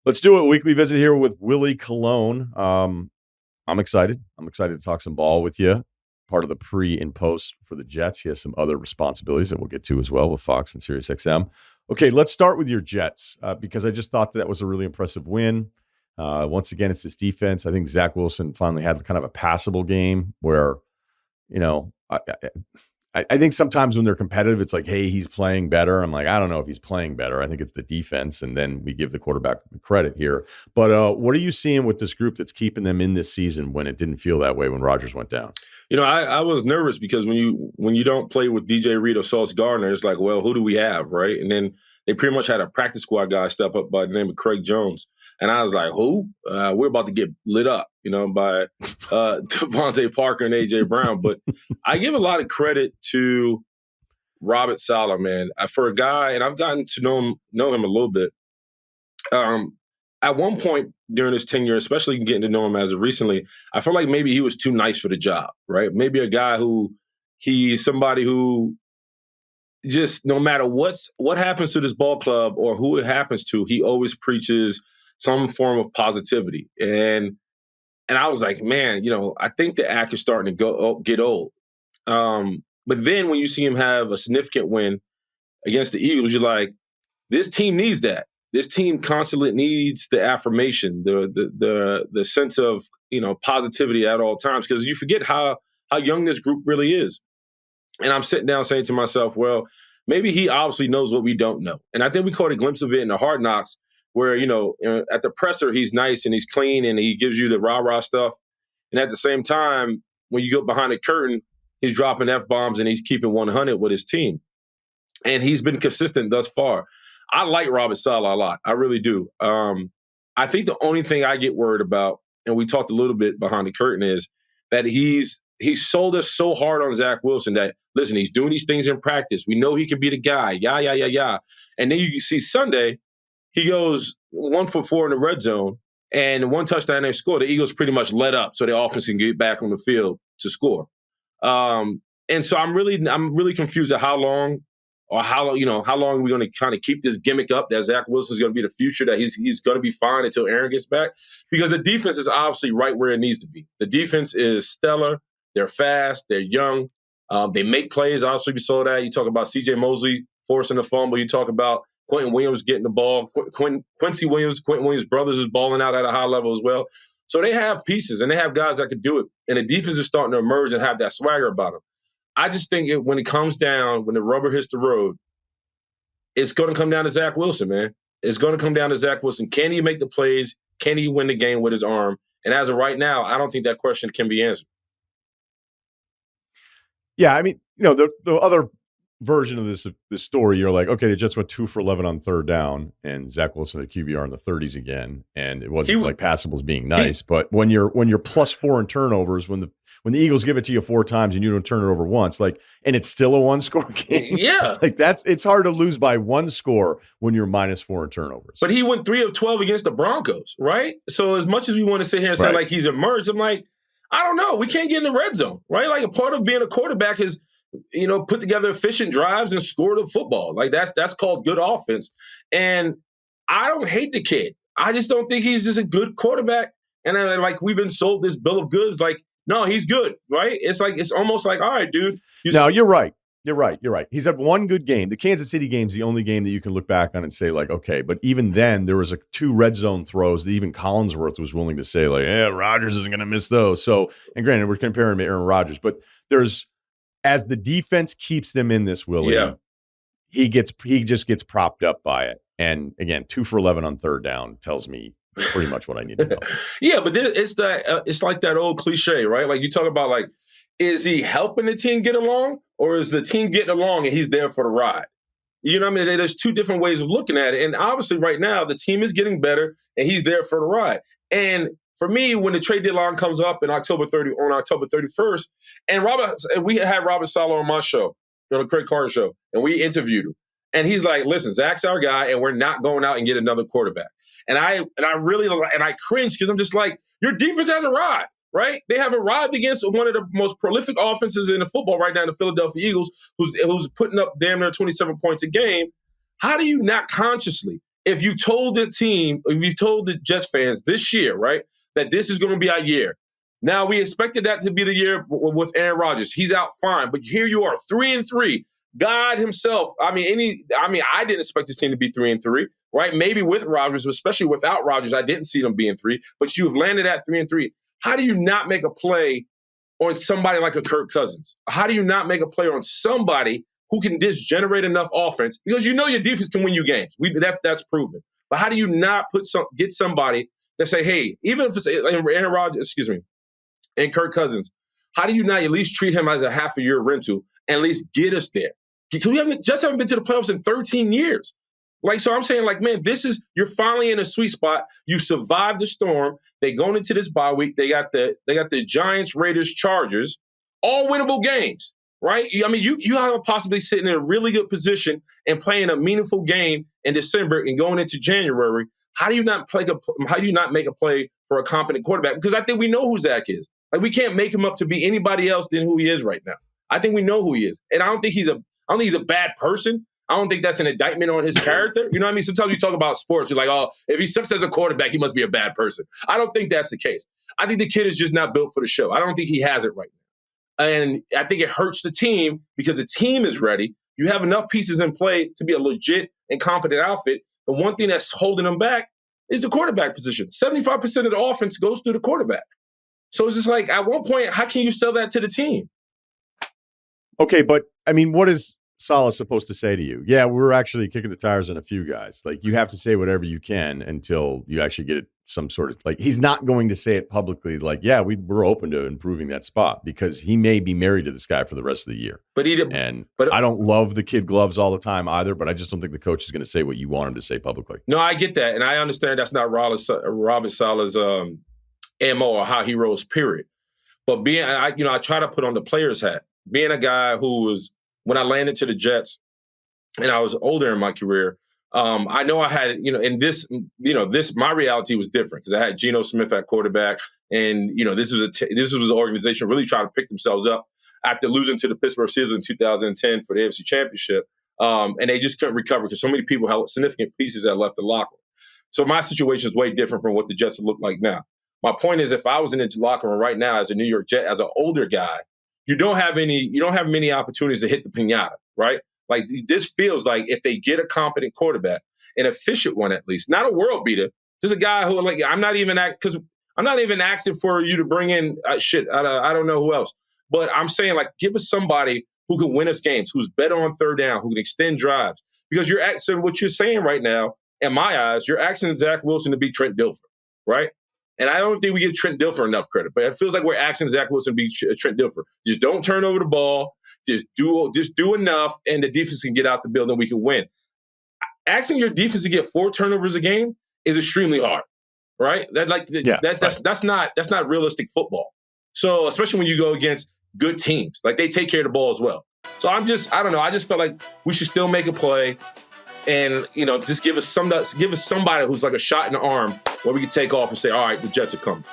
Let's do a weekly visit here with Willie Colon. I'm excited. I'm excited to talk some ball with you. Part of the pre and post for the Jets. He has some other responsibilities that we'll get to as well with Fox and SiriusXM. Okay, let's start with your Jets because I just thought that was a really impressive win. Once again, it's this defense. I think Zach Wilson finally had kind of a passable game where, you know, I think sometimes when they're competitive, it's like, hey, he's playing better. I'm like, I don't know if he's playing better. I think it's the defense, and then we give the quarterback credit here. But what are you seeing with this group that's keeping them in this season when it didn't feel that way when Rodgers went down? You know, I was nervous because when you don't play with DJ Reed or Sauce Gardner, it's like, well, who do we have, right? And then they pretty much had a practice squad guy step up by the name of Craig Jones. And I was like, who? We're about to get lit up, you know, by Devontae Parker and A.J. Brown. But I give a lot of credit to Robert Saleh, man. For a guy, and I've gotten to know him a little bit. At one point during his tenure, especially getting to know him as of recently, I felt like maybe he was too nice for the job, right? Maybe a guy he's somebody who just no matter what happens to this ball club or who it happens to, he always preaches some form of positivity. And I was like, man, you know, I think the act is starting to get old. But then when you see him have a significant win against the Eagles, you're like, this team needs that. This team constantly needs the affirmation, the sense of, you know, positivity at all times, because you forget how young this group really is. And I'm sitting down saying to myself, well, maybe he obviously knows what we don't know. And I think we caught a glimpse of it in the Hard Knocks where, you know, at the presser, he's nice and he's clean and he gives you the rah-rah stuff. And at the same time, when you go behind the curtain, he's dropping F-bombs and he's keeping 100 with his team. And he's been consistent thus far. I like Robert Saleh a lot. I really do. I think the only thing I get worried about, and we talked a little bit behind the curtain, is that he sold us so hard on Zach Wilson that, listen, he's doing these things in practice. We know he can be the guy. Yeah. And then you see Sunday, he goes 1 for 4 in the red zone, and one touchdown they score. The Eagles pretty much let up so the offense can get back on the field to score. And so I'm really confused at how long are we going to kind of keep this gimmick up that Zach Wilson is going to be the future, that he's going to be fine until Aaron gets back? Because the defense is obviously right where it needs to be. The defense is stellar. They're fast. They're young. They make plays. Obviously, we saw that. You talk about C.J. Mosley forcing the fumble. You talk about Quentin Williams getting the ball. Quentin Williams' brothers is balling out at a high level as well. So they have pieces, and they have guys that could do it. And the defense is starting to emerge and have that swagger about them. I just think when it comes down, when the rubber hits the road, it's going to come down to Zach Wilson, man. It's going to come down to Zach Wilson. Can he make the plays? Can he win the game with his arm? And as of right now, I don't think that question can be answered. Yeah, I mean, you know, the other version of this story, you're like, okay, they just went 2 for 11 on third down, and Zach Wilson at QBR in the 30s again, and it wasn't like passables being nice. But when you're +4 in turnovers, when the Eagles give it to you 4 times and you don't turn it over once, like, and it's still a 1-score game. Yeah, like it's hard to lose by 1 score when you're -4 in turnovers. But he went 3 of 12 against the Broncos, right? So as much as we want to sit here and say like he's emerged, I'm like, I don't know. We can't get in the red zone, right? Like a part of being a quarterback is, you know, put together efficient drives and score the football. Like that's called good offense. And I don't hate the kid. I just don't think he's just a good quarterback. And then, like, we've been sold this bill of goods. Like, no, he's good, right? It's like, it's almost like, all right, dude. You're right. You're right. He's had one good game. The Kansas City game's the only game that you can look back on and say, like, okay. But even then, there was 2 red zone throws that even Collinsworth was willing to say, like, Rodgers isn't going to miss those. So, and granted, we're comparing him to Aaron Rodgers, but as the defense keeps them in this, Willie, he just gets propped up by it. And again, 2 for 11 on third down tells me pretty much what I need to know. Yeah, but it's like that old cliche, right? Like you talk about, like, is he helping the team get along, or is the team getting along and he's there for the ride? You know what I mean? There's 2 different ways of looking at it. And obviously right now the team is getting better and he's there for the ride. And for me, when the trade deadline comes up on October 31st, and we had Robert Saleh on my show, on the Craig Carter show, and we interviewed him. And he's like, listen, Zach's our guy, and we're not going out and get another quarterback. And I really was like, and I cringed because I'm just like, your defense has arrived, right? They have arrived against one of the most prolific offenses in the football right now, the Philadelphia Eagles, who's putting up damn near 27 points a game. How do you not consciously, if you told the team, if you told the Jets fans this year, right, that this is going to be our year. Now, we expected that to be the year with Aaron Rodgers. He's out fine, but here you are, 3-3. God himself, I didn't expect this team to be 3-3, right? Maybe with Rodgers, especially without Rodgers, I didn't see them being 3, but you've landed at 3-3. How do you not make a play on somebody like a Kirk Cousins? How do you not make a play on somebody who can just generate enough offense? Because you know your defense can win you games. That's proven. But how do you not get somebody that say, hey, even if it's Aaron Rodgers, and Kirk Cousins, how do you not at least treat him as a half a year rental and at least get us there? Because we haven't been to the playoffs in 13 years. So I'm saying, man, you're finally in a sweet spot. You survived the storm. They going into this bye week. They got the Giants, Raiders, Chargers, all winnable games, right? You have a possibly sitting in a really good position and playing a meaningful game in December and going into January. How do you not make a play for a competent quarterback? Because I think we know who Zach is. We can't make him up to be anybody else than who he is right now. I think we know who he is, and I don't think he's a bad person. I don't think that's an indictment on his character. You know what I mean? Sometimes you talk about sports, you're like, oh, if he sucks as a quarterback, he must be a bad person. I don't think that's the case. I think the kid is just not built for the show. I don't think he has it right now. And I think it hurts the team because the team is ready. You have enough pieces in play to be a legit and competent outfit. The one thing that's holding them back is the quarterback position. 75% of the offense goes through the quarterback. So it's just at one point, how can you sell that to the team? Okay, but what is Saleh supposed to say to you? Yeah, we're actually kicking the tires on a few guys. You have to say whatever you can until you actually get some sort of he's not going to say it publicly. Yeah, we're open to improving that spot because he may be married to this guy for the rest of the year. But I don't love the kid gloves all the time either. But I just don't think the coach is going to say what you want him to say publicly. No, I get that, and I understand that's not Robert Saleh's MO or how he rolls. Period. But I try to put on the player's hat. Being a guy who was, when I landed to the Jets and I was older in my career, I know I had, my reality was different because I had Geno Smith at quarterback. And, this was an organization really trying to pick themselves up after losing to the Pittsburgh Steelers in 2010 for the AFC Championship. And they just couldn't recover because so many people had significant pieces that left the locker room. So my situation is way different from what the Jets look like now. My point is, if I was in the locker room right now as a New York Jet, as an older guy, you don't have many opportunities to hit the pinata, right? This feels like if they get a competent quarterback, an efficient one at least, not a world beater, just a guy who I'm not even asking for you to bring in I don't know who else, but I'm saying give us somebody who can win us games, who's better on third down, who can extend drives, because what you're saying right now, in my eyes, you're asking Zach Wilson to be Trent Dilfer, right? And I don't think we give Trent Dilfer enough credit, but it feels like we're asking Zach Wilson to be Trent Dilfer. Just don't turn over the ball. Just do enough, and the defense can get out the building. We can win. Asking your defense to get 4 turnovers a game is extremely hard, right? That's not realistic football. So especially when you go against good teams, they take care of the ball as well. So I don't know. I just felt like we should still make a play. And, just give us somebody who's a shot in the arm where we can take off and say, all right, the Jets are coming.